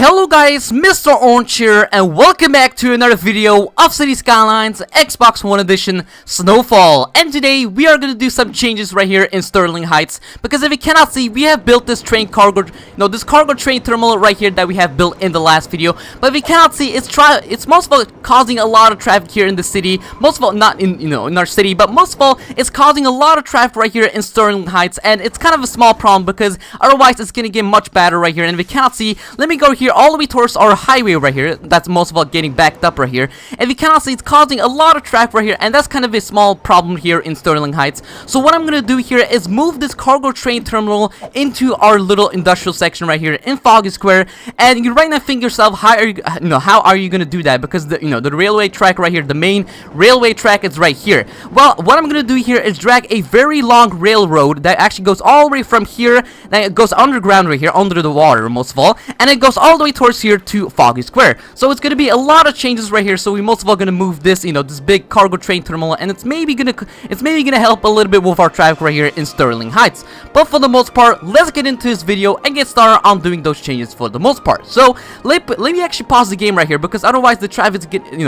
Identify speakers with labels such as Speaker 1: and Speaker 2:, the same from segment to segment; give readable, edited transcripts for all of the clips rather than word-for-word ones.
Speaker 1: Hello guys, Mr.Orange here, and welcome back to another video of City Skylines Xbox One Edition Snowfall. And today we are gonna do some changes right here in Sterling Heights, because if you cannot see, we have built this train cargo, this cargo train terminal right here that we have built in the last video. But if you cannot see, it's most of all causing a lot of traffic here in the city. Most of all, not in our city, but most of all, it's causing a lot of traffic right here in Sterling Heights, and it's kind of a small problem because otherwise it's gonna get much better right here. And if you cannot see, let me go here all the way towards our highway right here. That's most of all getting backed up right here. If you cannot see, it's causing a lot of traffic right here, and that's kind of a small problem here in Sterling Heights. So what I'm gonna do here is move this cargo train terminal into our little industrial section right here in Foggy Square. And you right now think yourself, how are you gonna do that? Because the railway track right here, the main railway track is right here. Well, what I'm gonna do here is drag a very long railroad that actually goes all the way from here, then it goes underground right here, under the water most of all, and it goes all the way towards here to Foggy Square. So it's gonna be a lot of changes right here. So we most of all gonna move this, this big cargo train terminal, and it's maybe gonna help a little bit with our traffic right here in Sterling Heights. But for the most part, let's get into this video and get started on doing those changes for the most part. So let me actually pause the game right here, because otherwise the traffic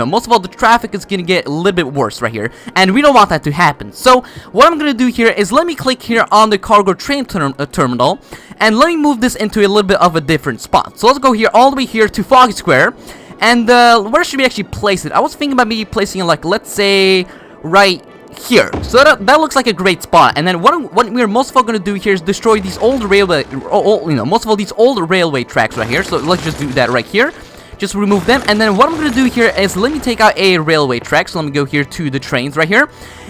Speaker 1: most of all the traffic is gonna get a little bit worse right here, and we don't want that to happen. So what I'm gonna do here is let me click here on the cargo train terminal, and let me move this into a little bit of a different spot. So let's go here all the way here to Foggy Square, and where should we actually place it? I was thinking about maybe placing it like, let's say, right here. So that looks like a great spot. And then what we're most of all gonna do here is destroy these old railway, most of all these old railway tracks right here. So let's just do that right here. Just remove them, and then what I'm gonna do here is let me take out a railway track. So let me go here to the trains right here,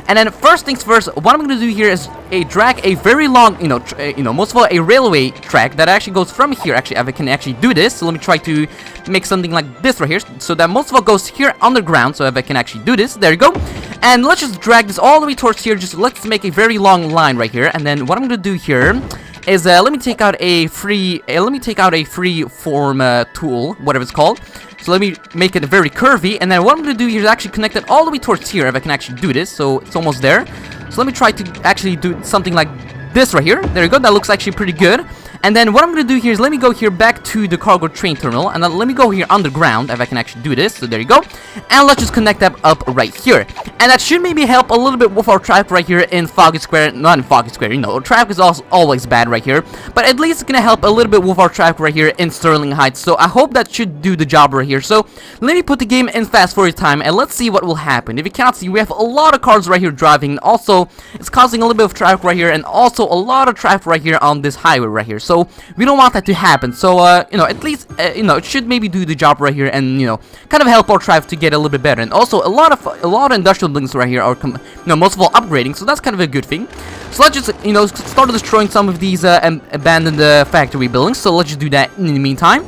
Speaker 1: and then first things first, what I'm gonna do here is drag a very long, most of all a railway track that actually goes from here. Actually, if I can actually do this, so let me try to make something like this right here, so that most of all goes here underground. So if I can actually do this, there you go. And let's just drag this all the way towards here. Just let's make a very long line right here, and then what I'm gonna do here is let me take out a free form tool, whatever it's called. So let me make it very curvy, and then what I'm gonna do here is actually connect it all the way towards here, if I can actually do this. So it's almost there. So let me try to actually do something like this right here. There you go. That looks actually pretty good. And then what I'm gonna do here is let me go here back to the cargo train terminal, and then let me go here underground, if I can actually do this. So there you go. And let's just connect that up right here. And that should maybe help a little bit with our traffic right here in Foggy Square. Not in Foggy Square, traffic is always bad right here, but at least it's gonna help a little bit with our traffic right here in Sterling Heights. So I hope that should do the job right here. So let me put the game in fast forward time, and let's see what will happen. If you cannot see, we have a lot of cars right here driving. Also, it's causing a little bit of traffic right here, and also a lot of traffic right here on this highway right here. So we don't want that to happen. So at least it should maybe do the job right here, and kind of help our traffic to get a little bit better. And also a lot of industrial buildings right here are most of all upgrading, so that's kind of a good thing. So let's just start destroying some of these abandoned factory buildings. So let's just do that in the meantime.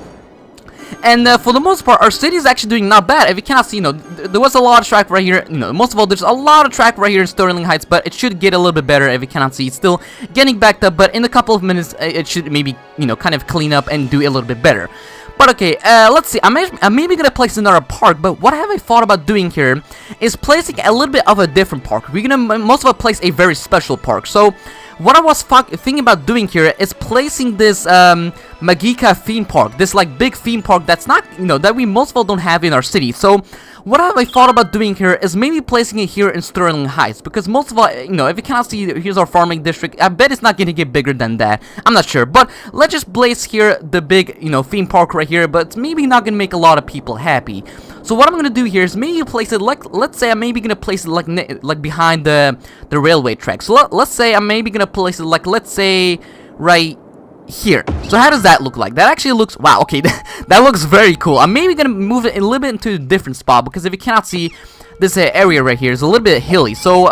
Speaker 1: And for the most part, our city is actually doing not bad. If you cannot see, there was a lot of track right here. Most of all, there's a lot of track right here in Sterling Heights, but it should get a little bit better. If you cannot see, it's still getting backed up, but in a couple of minutes, it should maybe, kind of clean up and do a little bit better. But okay, let's see. I'm maybe gonna place another park, but what have I thought about doing here is placing a little bit of a different park. We're gonna most of all place a very special park. So what I was thinking about doing here is placing this Magicka theme park, this like big theme park that's not, that we most of all don't have in our city. So what have I thought about doing here is maybe placing it here in Sterling Heights, because most of all, if you cannot see, here's our farming district. I bet it's not gonna get bigger than that. I'm not sure, but let's just place here the big, theme park right here, but it's maybe not gonna make a lot of people happy. So what I'm gonna do here is maybe place it like, let's say I'm maybe gonna place it like behind the railway track. So let's say I'm maybe gonna place it like, let's say right here. So how does that look like? That actually looks, wow, okay, that looks very cool. I'm maybe gonna move it a little bit into a different spot, because if you cannot see, this area right here is a little bit hilly. So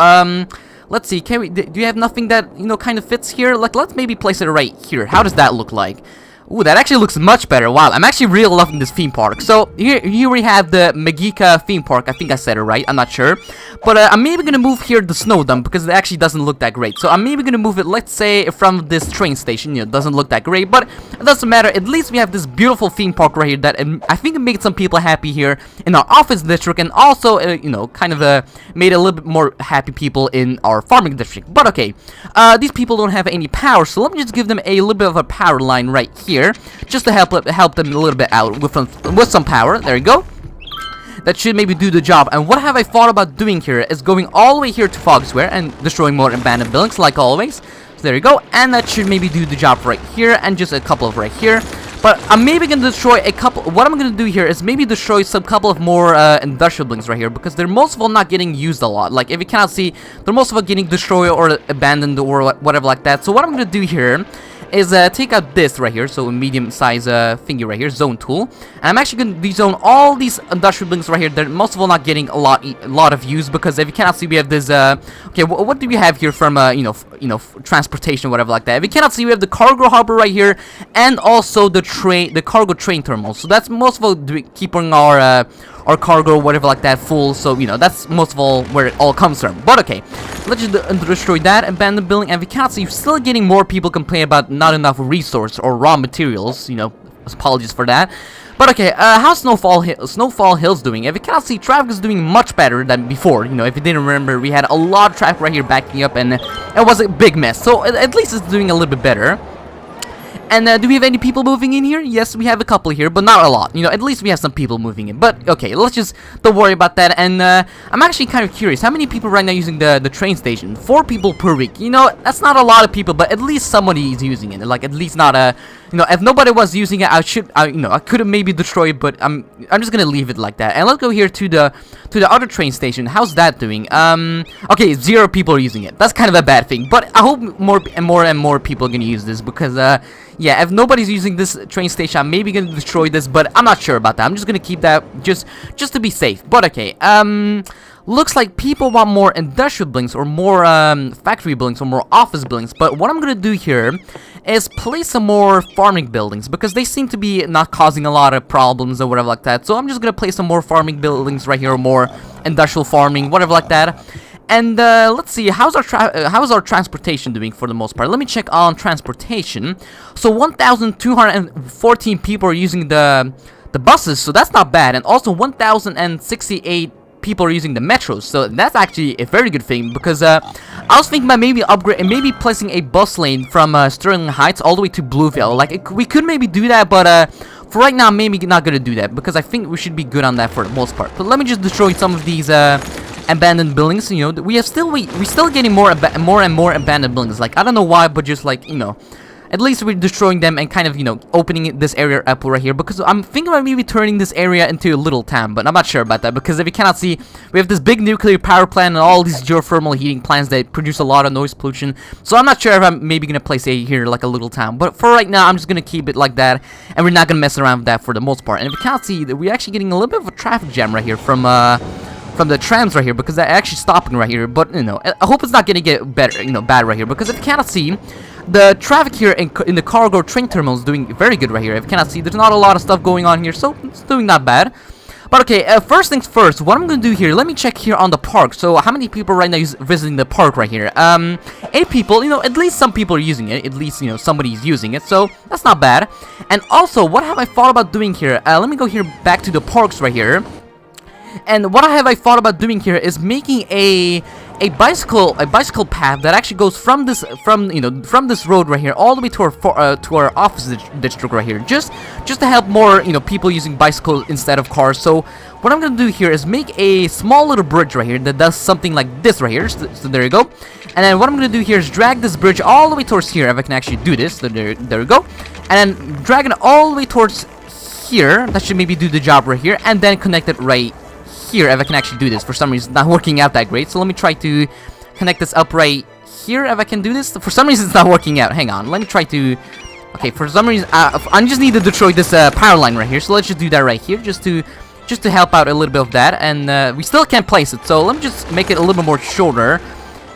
Speaker 1: let's see, do you have nothing that kind of fits here? Like, let's maybe place it right here. How does that look like? Ooh, that actually looks much better. Wow, I'm actually really loving this theme park. So here we have the Magicka theme park. I think I said it right. I'm not sure. But I'm maybe going to move here the snow dump, because it actually doesn't look that great. So I'm maybe going to move it, let's say, from this train station. It doesn't look that great, but it doesn't matter. At least we have this beautiful theme park right here that I think it made some people happy here in our office district, and also, kind of made a little bit more happy people in our farming district. But okay, these people don't have any power, so let me just give them a little bit of a power line right here. here, just to help them a little bit out with some power. There you go. That should maybe do the job. And what have I thought about doing here is going all the way here to Fog Square and destroying more abandoned buildings like always. So there you go. And that should maybe do the job right here and just a couple of right here. But I'm maybe going to destroy a couple. What I'm going to do here is maybe destroy some couple of more industrial buildings right here, because they're most of all not getting used a lot. Like, if you cannot see, they're most of all getting destroyed or abandoned or whatever like that. So what I'm going to do here is take out this right here, so a medium size thingy right here, zone tool, and I'm actually going to dezone all these industrial buildings right here. They're most of all not getting a lot of use, because if you cannot see, we have this okay, what do we have here from you know, transportation, whatever like that. If you cannot see, we have the cargo harbor right here, and also the cargo train terminal. So that's most of all keeping our cargo, whatever like that, full. So, you know, that's most of all where it all comes from. But okay, let's just destroy that abandoned building. And we cannot see, you're still getting more people complain about not enough resource or raw materials. You know, apologies for that. But okay, how's Snowfall Hills doing? If you cannot see, traffic is doing much better than before. You know, if you didn't remember, we had a lot of traffic right here backing up, and it was a big mess. So at least it's doing a little bit better. And do we have any people moving in here? Yes, we have a couple here, but not a lot. You know, at least we have some people moving in. But okay, let's just don't worry about that. And I'm actually kind of curious, how many people right now using the train station? 4 people per week. You know, that's not a lot of people, but at least somebody is using it. Like, at least not a, you know, if nobody was using it, you know, I could have maybe destroyed it, but I'm just gonna leave it like that. And let's go here to the other train station. How's that doing? Okay, 0 people are using it. That's kind of a bad thing, but I hope more and more people are gonna use this, because yeah, if nobody's using this train station, I'm maybe gonna destroy this, but I'm not sure about that. I'm just gonna keep that just to be safe. But okay, looks like people want more industrial buildings or more factory buildings or more office buildings. But what I'm gonna do here is place some more farming buildings, because they seem to be not causing a lot of problems or whatever like that. So I'm just gonna place some more farming buildings right here, or more industrial farming, whatever like that. And let's see, how's our transportation doing for the most part? Let me check on transportation. So 1,214 people are using the buses, so that's not bad. And also 1,068 people are using the metros, so that's actually a very good thing, because I was thinking about maybe placing a bus lane from Sterling Heights all the way to Blueville. Like, we could maybe do that, but for right now, maybe not gonna do that, because I think we should be good on that for the most part. But let me just destroy some of these abandoned buildings. You know, we still getting more and more abandoned buildings. Like, I don't know why, but just like, you know, at least we're destroying them and kind of, you know, opening this area up right here, because I'm thinking about maybe turning this area into a little town, but I'm not sure about that, because if you cannot see, we have this big nuclear power plant and all these geothermal heating plants that produce a lot of noise pollution. So I'm not sure if I'm maybe gonna place here like a little town, but for right now, I'm just gonna keep it like that, and we're not gonna mess around with that for the most part. And if you cannot see, we're actually getting a little bit of a traffic jam right here from the trams right here, because they're actually stopping right here. But, you know, I hope it's not gonna get better, you know, bad right here, because if you cannot see, the traffic here in the cargo train terminal is doing very good right here. If you cannot see, there's not a lot of stuff going on here, so it's doing not bad. But okay, first things first, what I'm gonna do here, let me check here on the park. So how many people right now visiting the park right here? 8 people. You know, at least some people are using it. At least, you know, somebody's using it, so that's not bad. And also, what have I thought about doing here? Let me go here back to the parks right here. And what I thought about doing here is making a bicycle path that actually goes from this road right here all the way to our office district right here, just to help more, you know, people using bicycles instead of cars. So what I'm gonna do here is make a small little bridge right here that does something like this right here. So there you go. And then what I'm gonna do here is drag this bridge all the way towards here, if I can actually do this. So there we go. And then drag it all the way towards here. That should maybe do the job right here, and then connect it right here, if I can actually do this. For some reason, it's not working out that great, so let me try to connect this up right here, if I can do this. For some reason, it's not working out. Hang on, let me try to... Okay, for some reason, I just need to destroy this power line right here, so let's just do that right here, just to help out a little bit of that. And we still can't place it, so let me just make it a little bit more shorter.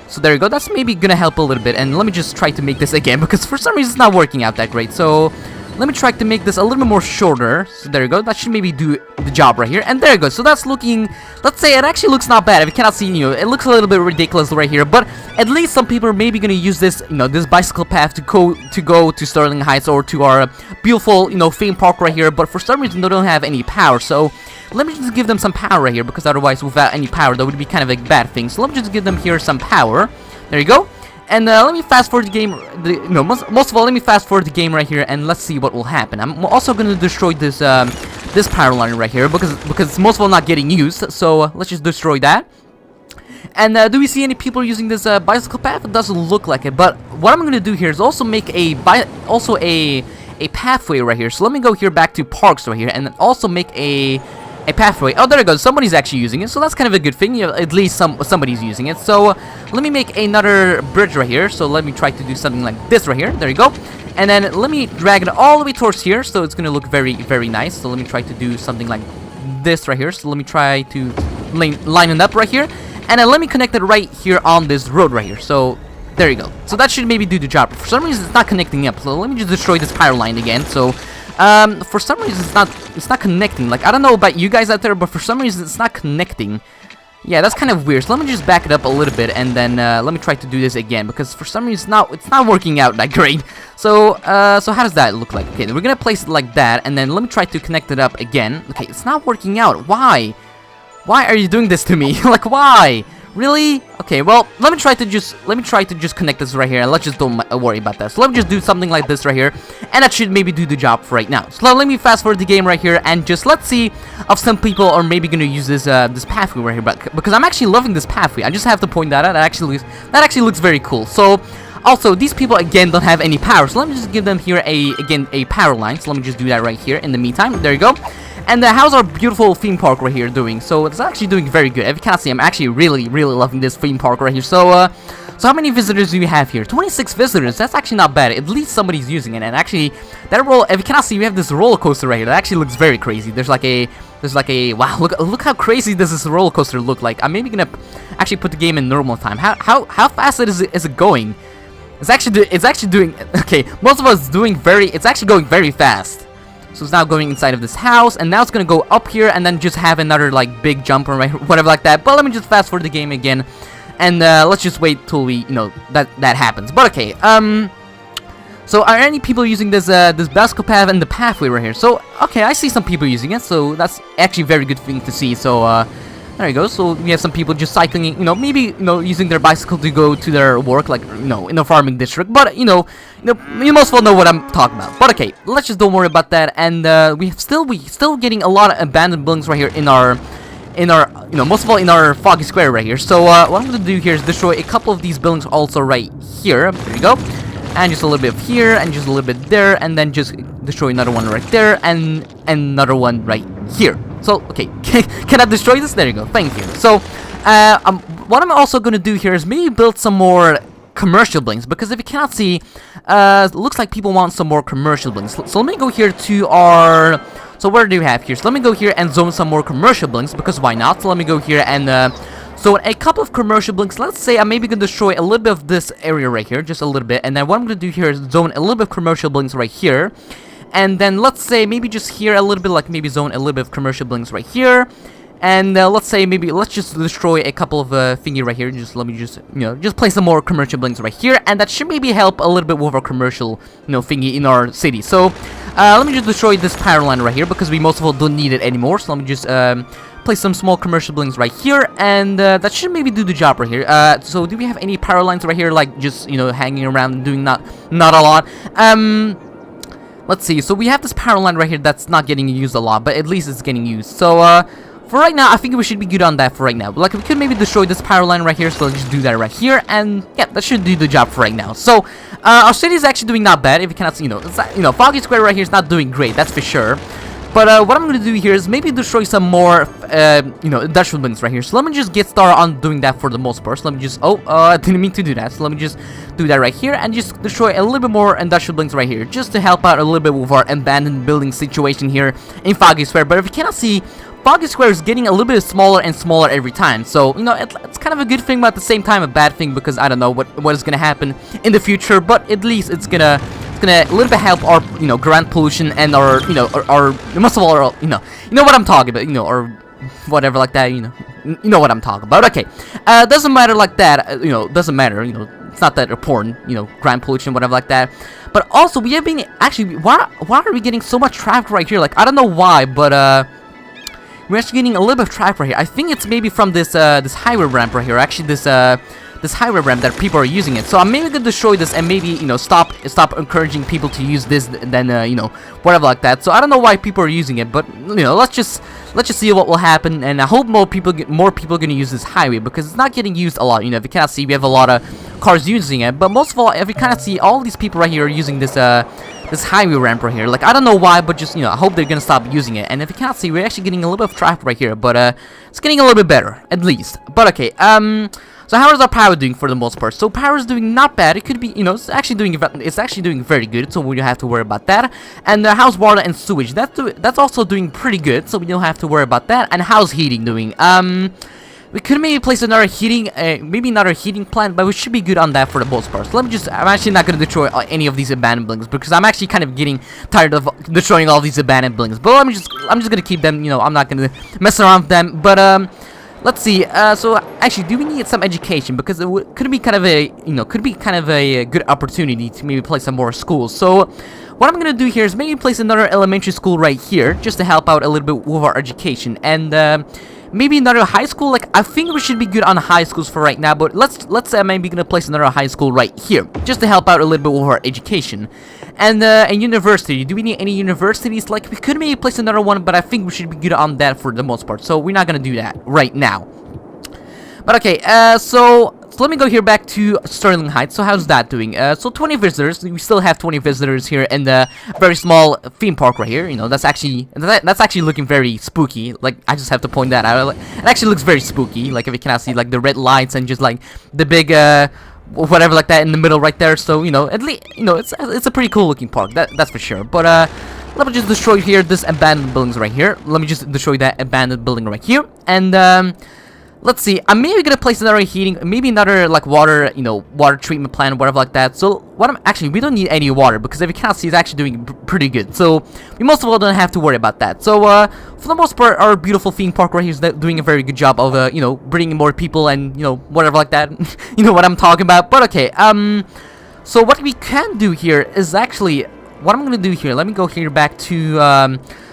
Speaker 1: So there you go, that's maybe gonna help a little bit. And let me just try to make this again, because for some reason, it's not working out that great. So let me try to make this a little bit more shorter. So there you go. That should maybe do the job right here. And there you go. So that's looking... Let's say it actually looks not bad. If you cannot see, you know, it looks a little bit ridiculous right here. But at least some people are maybe going to use this, you know, this bicycle path to go to Sterling Heights or to our beautiful, you know, theme park right here. But for some reason, they don't have any power. So let me just give them some power right here, because otherwise, without any power, that would be kind of a bad thing. So let me just give them here some power. There you go. And let me fast forward the game. Most of all, let me fast forward the game right here, and let's see what will happen. I'm also gonna destroy this this power line right here because it's most of all not getting used. So let's just destroy that. And do we see any people using this bicycle path? It doesn't look like it. But what I'm gonna do here is also make a pathway right here. So let me go here back to parks right here, and then also make a pathway. Oh, there it goes. Somebody's actually using it, so that's kind of a good thing. You know, at least somebody's using it. So let me make another bridge right here. So let me try to do something like this right here. There you go. And then let me drag it all the way towards here, so it's gonna look very, very nice. So let me try to do something like this right here. So let me try to line it up right here, and then let me connect it right here on this road right here. So there you go. So that should maybe do the job. For some reason, it's not connecting up. So let me just destroy this power line again. So for some reason it's not connecting. Like, I don't know about you guys out there, but for some reason it's not connecting. Yeah, that's kind of weird. So let me just back it up a little bit, and then let me try to do this again, because for some reason it's not working out that great. So so how does that look like? Okay, we're gonna place it like that, and then let me try to connect it up again. Okay, it's not working out. Why are you doing this to me? Like, why? Really? Okay, well, let me try to just connect this right here, and let's just don't worry about that. So let me just do something like this right here, and that should maybe do the job for right now. So let me fast forward the game right here, and just let's see if some people are maybe gonna use this this pathway right here. But because I'm actually loving this pathway, I just have to point that out. That actually looks very cool. So also, these people again don't have any power, so let me just give them here a power line. So let me just do that right here. In the meantime, there you go. And how's our beautiful theme park right here doing? So it's actually doing very good. If you can't see, I'm actually really, really loving this theme park right here. So so how many visitors do we have here? 26 visitors. That's actually not bad. At least somebody's using it. And actually, if you cannot see, we have this roller coaster right here. That actually looks very crazy. There's like a wow. Look how crazy does this roller coaster look like. I'm maybe gonna actually put the game in normal time. How fast is it going? It's actually doing okay. Most of us doing very. It's actually going very fast. So it's now going inside of this house, and now it's gonna go up here, and then just have another like big jump or whatever like that. But let me just fast forward the game again, and let's just wait till we that happens. But okay, so are any people using this this bicycle path and the pathway right here? So okay, I see some people using it, so that's actually a very good thing to see. So there you go. So we have some people just cycling, maybe using their bicycle to go to their work, like in a farming district. But you most of all know what I'm talking about. But okay, let's just don't worry about that. And we still getting a lot of abandoned buildings right here in our most of all in our foggy square right here. So what I'm gonna do here is destroy a couple of these buildings also right here. There you go. And just a little bit of here, and just a little bit there, and then just destroy another one right there, and another one right here. So, okay, can I destroy this? There you go, thank you. So, what I'm also going to do here is maybe build some more commercial buildings, because if you cannot see, looks like people want some more commercial buildings. So let me go here to our... So where do we have here? So let me go here and zone some more commercial buildings, because why not? So let me go here and... So a couple of commercial buildings, let's say I'm maybe going to destroy a little bit of this area right here, just a little bit, and then what I'm going to do here is zone a little bit of commercial buildings right here, and then let's say maybe just here a little bit, like maybe zone a little bit of commercial buildings right here, and let's say maybe let's just destroy a couple of thingy right here. Just let me just just place some more commercial buildings right here, and that should maybe help a little bit with our commercial thingy in our city. So let me just destroy this power line right here, because we most of all don't need it anymore. So let me just place some small commercial buildings right here, and that should maybe do the job right here. So do we have any power lines right here, like just hanging around and doing not a lot? Let's see. So we have this power line right here that's not getting used a lot, but at least it's getting used. So for right now, I think we should be good on that for right now. But like, we could maybe destroy this power line right here, so let's just do that right here, and yeah, that should do the job for right now. So our city is actually doing not bad. If you cannot see, it's Foggy Square right here is not doing great, that's for sure. But what I'm going to do here is maybe destroy some more, industrial buildings right here. So let me just get started on doing that for the most part. So let me just, I didn't mean to do that. So let me just do that right here and just destroy a little bit more industrial buildings right here, just to help out a little bit with our abandoned building situation here in Foggy Square. But if you cannot see, Foggy Square is getting a little bit smaller and smaller every time. So, it's kind of a good thing, but at the same time a bad thing, because I don't know what is going to happen in the future. But at least it's gonna a little bit help our ground pollution and our our most of all our, you know what I'm talking about, or whatever like that, you know what I'm talking about. Okay, doesn't matter like that, doesn't matter, it's not that important, ground pollution, whatever like that. But also we have been actually, why are we getting so much traffic right here? Like, I don't know why, but we're actually getting a little bit of traffic right here. I think it's maybe from this this highway ramp right here. Actually, this this highway ramp that people are using it. So I'm maybe gonna destroy this and maybe, you know, stop encouraging people to use this, then you know, whatever like that. So I don't know why people are using it, but you know, let's just see what will happen. And I hope more people are gonna use this highway, because it's not getting used a lot. You know, if you cannot see, we have a lot of cars using it, but most of all, if you kind of see, all these people right here are using this this highway ramp right here. Like, I don't know why, but just, you know, I hope they're gonna stop using it. And if you can't see, we're actually getting a little bit of traffic right here, but it's getting a little bit better, at least. But okay, so how is our power doing for the most part? So power is doing not bad. It could be, you know, it's actually doing very good, so we don't have to worry about that. And house water and sewage, that's also doing pretty good, so we don't have to worry about that. And house heating doing, we could maybe place another heating, maybe another heating plant, but we should be good on that for the most part. So I'm actually not going to destroy any of these abandoned buildings, because I'm actually kind of getting tired of destroying all these abandoned buildings. But I'm just going to keep them, you know, I'm not going to mess around with them. But, let's see, so actually, do we need some education? Because it could be kind of a, you know, good opportunity to maybe place some more schools. So what I'm going to do here is maybe place another elementary school right here, just to help out a little bit with our education. And, maybe another high school. Like, I think we should be good on high schools for right now, but let's maybe gonna place another high school right here, just to help out a little bit with our education. And a university. Do we need any universities? Like, we could maybe place another one, but I think we should be good on that for the most part, so we're not gonna do that right now. But okay, so let me go here back to Sterling Heights. So how's that doing? So 20 visitors. We still have 20 visitors here in the very small theme park right here. You know, that's actually looking very spooky. Like, I just have to point that out. It actually looks very spooky. Like, if you cannot see, like, the red lights and just like the big whatever like that in the middle right there. So, you know, at least, you know, it's a pretty cool looking park. That's for sure. But let me just destroy here this abandoned buildings right here. Let me just destroy that abandoned building right here. And let's see, I'm maybe gonna place another heating, maybe another, like, water, you know, water treatment plant, whatever like that. So, we don't need any water, because if you can't see, it's actually doing pretty good. So, we most of all don't have to worry about that. So, for the most part, our beautiful theme park right here is doing a very good job of, you know, bringing more people and, you know, whatever like that. You know what I'm talking about. But, okay, so what we can do here is actually, what I'm gonna do here, let me go here back to,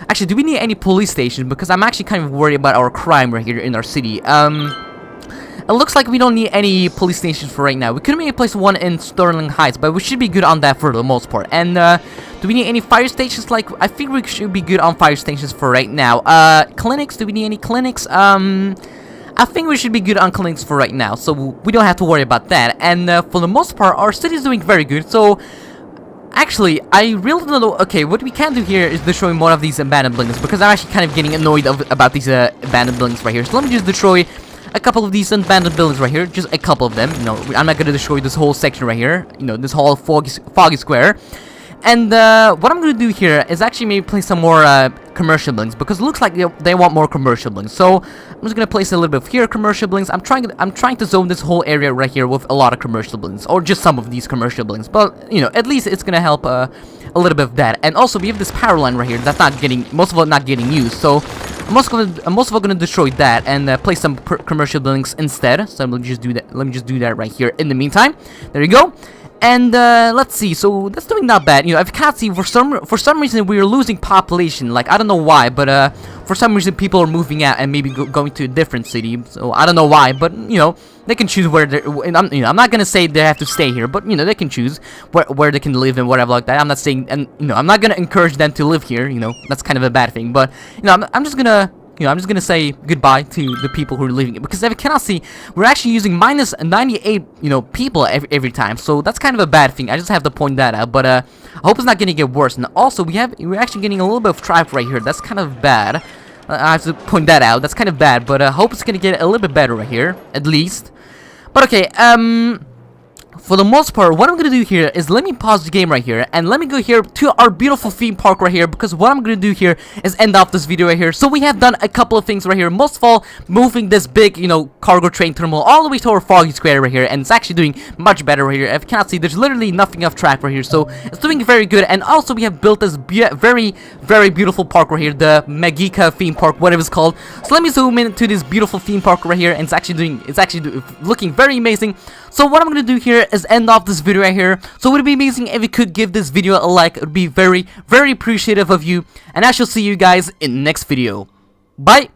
Speaker 1: actually, do we need any police station? Because I'm actually kind of worried about our crime right here in our city. It looks like we don't need any police stations for right now. We could maybe place one in Sterling Heights, but we should be good on that for the most part. And, do we need any fire stations? Like, I think we should be good on fire stations for right now. Clinics, do we need any clinics? I think we should be good on clinics for right now, so we don't have to worry about that. And, for the most part, our city is doing very good, so actually, I really don't know. Okay, what we can do here is destroy more of these abandoned buildings, because I'm actually kind of getting annoyed about these abandoned buildings right here. So let me just destroy a couple of these abandoned buildings right here, just a couple of them. You know, I'm not gonna destroy this whole section right here. You know, this whole foggy square. And what I'm gonna do here is actually maybe place some more commercial buildings, because it looks like they want more commercial buildings. So I'm just gonna place a little bit of here commercial buildings. I'm trying to zone this whole area right here with a lot of commercial buildings, or just some of these commercial buildings. But you know, at least it's gonna help a little bit of that. And also, we have this power line right here that's not getting, most of it not getting used. So I'm also gonna destroy that and place some commercial buildings instead. So let me just do that. Let me just do that right here. In the meantime, there you go. And let's see, so that's doing not bad. You know, if you can't see, for some reason we are losing population. Like, I don't know why, but for some reason people are moving out and maybe going to a different city. So I don't know why, but you know, they can choose where they're. And I'm not gonna say they have to stay here, but you know, they can choose where they can live and whatever like that. I'm not saying, and you know, I'm not gonna encourage them to live here. You know, that's kind of a bad thing. But you know, I'm just gonna. You know, I'm just gonna say goodbye to the people who are leaving it, because if you cannot see, we're actually using minus 98, you know, people every time. So that's kind of a bad thing. I just have to point that out. But I hope it's not gonna get worse. And also, we're actually getting a little bit of traffic right here. That's kind of bad. I have to point that out. That's kind of bad. But I hope it's gonna get a little bit better right here, at least. But okay, for the most part, what I'm gonna do here is let me pause the game right here and let me go here to our beautiful theme park right here, because what I'm gonna do here is end off this video right here. So we have done a couple of things right here. Most of all, moving this big, you know, cargo train terminal all the way to our foggy square right here, and it's actually doing much better right here. If you cannot see, there's literally nothing off track right here, so it's doing very good. And also, we have built this very, very beautiful park right here, the Magicka theme park, whatever it's called. So let me zoom into this beautiful theme park right here, and it's actually looking very amazing. So what I'm gonna do here is end off this video right here. So it would be amazing if you could give this video a like. It would be very, very appreciative of you. And I shall see you guys in the next video. Bye!